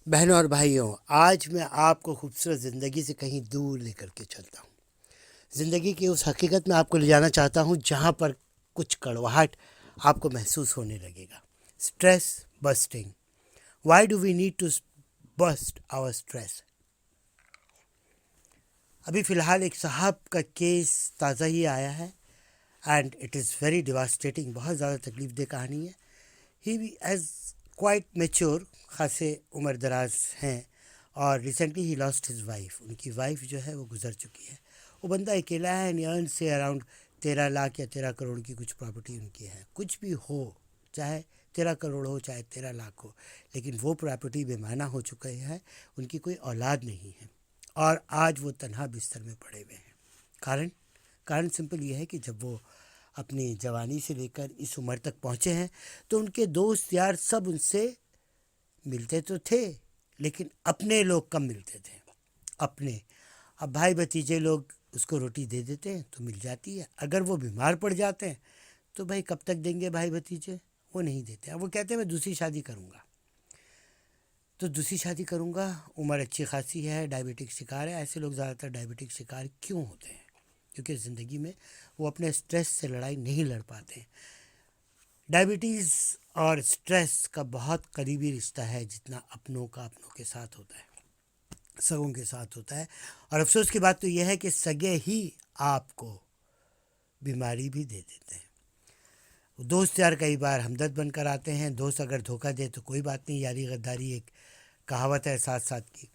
بہنوں اور بھائیوں، آج میں آپ کو خوبصورت زندگی سے کہیں دور لے کر کے چلتا ہوں۔ زندگی کی اس حقیقت میں آپ کو لے جانا چاہتا ہوں جہاں پر کچھ کڑواہٹ آپ کو محسوس ہونے لگے گا۔ Stress busting. Why do we need to bust our stress? ابھی فی الحال ایک صاحب کا کیس تازہ ہی آیا ہے and it is very devastating, بہت زیادہ تکلیف دہ کہانی ہے۔ ہی ایز کوائٹ میچور، خاصے عمر دراز ہیں، اور ریسنٹلی ہی لاسٹ ہز وائف، ان کی وائف جو ہے وہ گزر چکی ہے۔ وہ بندہ اکیلا ہے، ارن سے اراؤنڈ 13 لاکھ یا 13 کروڑ کی کچھ پراپرٹی ان کی ہے۔ کچھ بھی ہو، چاہے 13 کروڑ ہو چاہے 13 لاکھ ہو، لیکن وہ پراپرٹی بے معنی ہو چکے ہے۔ ان کی کوئی اولاد نہیں ہے اور آج وہ تنہا بستر میں پڑے ہوئے ہیں۔ کارن سمپل یہ ہے کہ جب وہ اپنی جوانی سے لے کر اس عمر تک پہنچے ہیں تو ان کے دوست یار سب ان سے ملتے تو تھے، لیکن اپنے لوگ کم ملتے تھے۔ اب بھائی بھتیجے لوگ اس کو روٹی دے دیتے ہیں تو مل جاتی ہے، اگر وہ بیمار پڑ جاتے ہیں تو بھائی کب تک دیں گے بھائی بھتیجے، وہ نہیں دیتے۔ اب وہ کہتے ہیں میں دوسری شادی کروں گا، تو دوسری شادی کروں گا، عمر اچھی خاصی ہے، ڈائبٹک شکار ہے۔ ایسے لوگ زیادہ تر ڈائبٹک شکار کیوں ہوتے ہیں؟ کیونکہ زندگی میں وہ اپنے اسٹریس سے لڑائی نہیں لڑ پاتے ہیں۔ ڈائبٹیز اور اسٹریس کا بہت قریبی رشتہ ہے، جتنا اپنوں کے ساتھ ہوتا ہے، سگوں کے ساتھ ہوتا ہے۔ اور افسوس کی بات تو یہ ہے کہ سگے ہی آپ کو بیماری بھی دے دیتے ہیں۔ دوست یار کئی بار ہمدرد بن کر آتے ہیں۔ دوست اگر دھوکہ دے تو کوئی بات نہیں، یاری غداری ایک کہاوت ہے ساتھ کی۔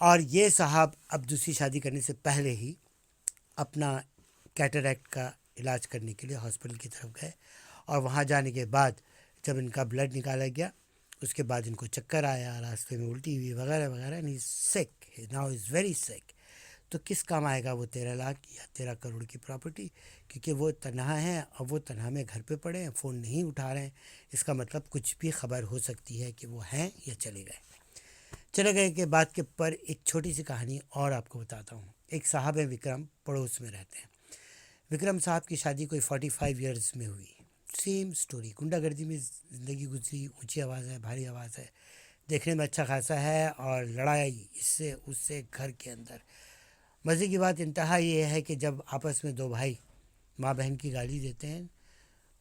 اور یہ صاحب اب دوسری شادی کرنے سے پہلے ہی اپنا کیٹریکٹ کا علاج کرنے کے لیے ہاسپٹل کی طرف گئے، اور وہاں جانے کے بعد جب ان کا بلڈ نکالا گیا، اس کے بعد ان کو چکر آیا، راستے میں الٹی ہوئی وغیرہ وغیرہ، اینڈ ہی از سک، ناؤ از ویری سک۔ تو کس کام آئے گا وہ 13 لاکھ یا 13 کروڑ کی پراپرٹی؟ کیونکہ وہ تنہا ہیں، اب وہ تنہا میں گھر پہ پڑے ہیں، فون نہیں اٹھا رہے ہیں۔ اس کا مطلب کچھ بھی خبر ہو سکتی ہے کہ وہ ہیں یا چلے گئے کے بعد کے پر ایک چھوٹی سی کہانی اور آپ کو بتاتا ہوں۔ ایک صاحب ہے وکرم، پڑوس میں رہتے ہیں۔ وکرم صاحب کی شادی کوئی 45 ایئرز میں ہوئی۔ سیم سٹوری، گنڈا گردی میں زندگی گزری، اونچی آواز ہے، بھاری آواز ہے، دیکھنے میں اچھا خاصا ہے، اور لڑائی اس سے اس سے گھر کے اندر۔ مزے کی بات انتہا یہ ہے کہ جب آپس میں دو بھائی ماں بہن کی گالی دیتے ہیں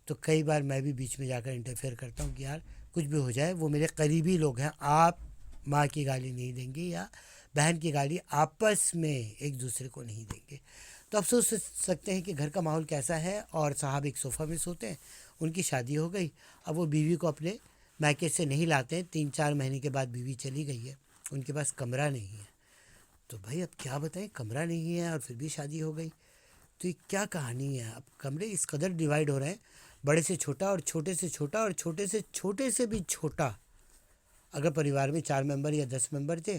تو کئی بار میں بھی بیچ میں جا کر انٹرفیئر کرتا ہوں کہ یار کچھ بھی ہو جائے، وہ میرے قریبی لوگ ہیں، آپ ماں کی گالی نہیں دیں گے یا بہن کی گالی آپس میں ایک دوسرے کو نہیں دیں گے۔ تو آپ سوچ سکتے ہیں کہ گھر کا ماحول کیسا ہے۔ اور صاحب ایک صوفہ میں سوتے ہیں، ان کی شادی ہو گئی، اب وہ بیوی کو اپنے میکے سے نہیں لاتے ہیں، 3-4 مہینے کے بعد بیوی چلی گئی ہے، ان کے پاس کمرہ نہیں ہے۔ تو بھائی اب کیا بتائیں، کمرہ نہیں ہے اور پھر بھی شادی ہو گئی، تو یہ کیا کہانی ہے؟ اب کمرے اس قدر ڈیوائیڈ ہو رہے ہیں، بڑے سے چھوٹا اور چھوٹے سے چھوٹا اور چھوٹے سے چھوٹے سے بھی چھوٹا۔ اگر پریوار میں 4 ممبر یا 10 ممبر تھے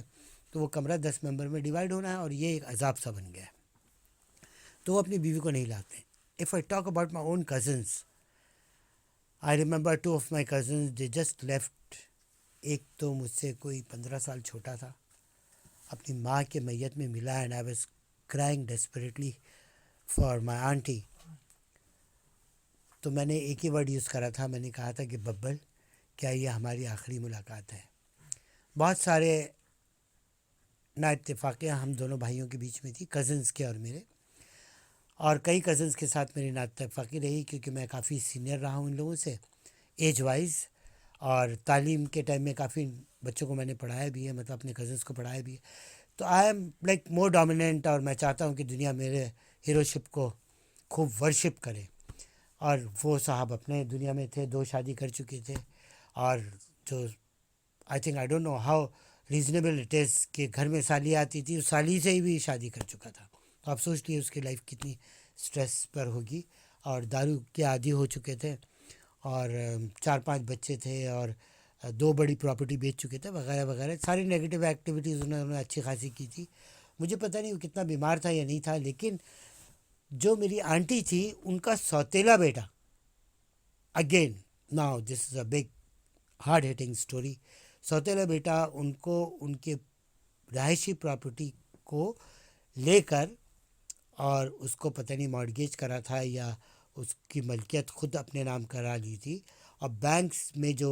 تو وہ کمرہ 10 ممبر میں ڈیوائیڈ ہونا ہے، اور یہ ایک عذاب سا بن گیا ہے۔ تو وہ اپنی بیوی کو نہیں لاتے۔ If I talk about my own cousins, I remember 2 of my cousins, they just left۔ ایک تو مجھ سے کوئی 15 سال چھوٹا تھا، اپنی ماں کے میت میں ملا، and I was crying desperately for my aunty. تو میں نے ایک ہی ورڈ یوز کرا تھا، میں نے کہا تھا کہ ببل کیا یہ ہماری آخری ملاقات ہے؟ بہت سارے نا اتفاقیاں ہم دونوں بھائیوں کے بیچ میں تھی، کزنس کے اور میرے، اور کئی کزنس کے ساتھ میری نا اتفاقی رہی، کیونکہ میں کافی سینئر رہا ہوں ان لوگوں سے ایج وائز، اور تعلیم کے ٹائم میں کافی بچوں کو میں نے پڑھایا بھی ہے، مطلب اپنے کزنس کو پڑھایا بھی ہے۔ تو I am like more dominant, اور میں چاہتا ہوں کہ دنیا میرے ہیروشپ کو خوب ورشپ کرے۔ اور وہ صاحب اپنے دنیا میں تھے، 2 شادی کر چکے تھے، اور جو I don't know how reasonable it is کہ گھر میں سالی آتی تھی، اس سالی سے ہی بھی شادی کر چکا تھا۔ تو آپ سوچ لیے اس کی لائف کتنی سٹریس پر ہوگی، اور دارو کے عادی ہو چکے تھے، اور 4-5 بچے تھے، اور 2 بڑی پراپرٹی بیچ چکے تھے وغیرہ وغیرہ، ساری نیگیٹو ایکٹیویٹیز انہوں نے اچھی خاصی کی تھی۔ مجھے پتہ نہیں وہ کتنا بیمار تھا یا نہیں تھا، لیکن جو میری آنٹی تھی ان کا سوتیلا بیٹا، again now this is a big hard hitting story, سوتیلا بیٹا ان کو ان کے رہائشی پراپرٹی کو لے کر، اور اس کو پتہ نہیں مارگیج کرا تھا یا اس کی ملکیت خود اپنے نام کرا لی تھی، اور بینکس میں جو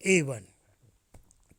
A1.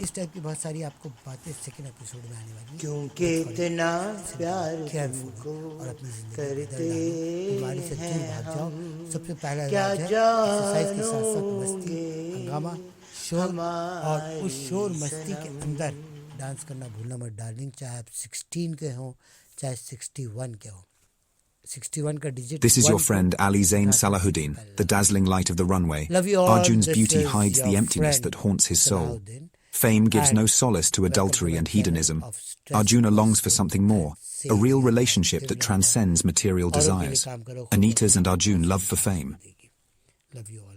اس ٹائپ کی بہت ساری آپ کو باتیں سیکنڈ ایپیسوڈ میں آنے والی ہیں. کیونکہ اتنا پیار کیئرفل کو اور اپنی زندگی کرتے بیماری سے دور بھاگ جاؤ. سب سے پہلا کیا علاج ہے ایکسرسائز کے ساتھ ساتھ جانو مستی، گے ہنگامہ، شور، اور اس شور ہماری مستی کے صنم. اندر ڈانس کرنا بھولنا مت ڈارلنگ، چاہے آپ 16 کے ہوں چاہے 61 کے ہوں. 61 کا digit This is your friend Ali Zain Salahuddin, the dazzling light of the runway. Love you all. Arjun's This beauty is hides your the emptiness friend that haunts his soul. Salahuddin. Fame gives And no solace to welcome adultery to my and channel hedonism. of stress Arjuna longs for busting something more, and a saving real and relationship that giving transcends material aurوں کے لیے desires. کام کرو، خود کو Anita's and اپنے Arjun آپ love for سے fame. دے گی. Love you all.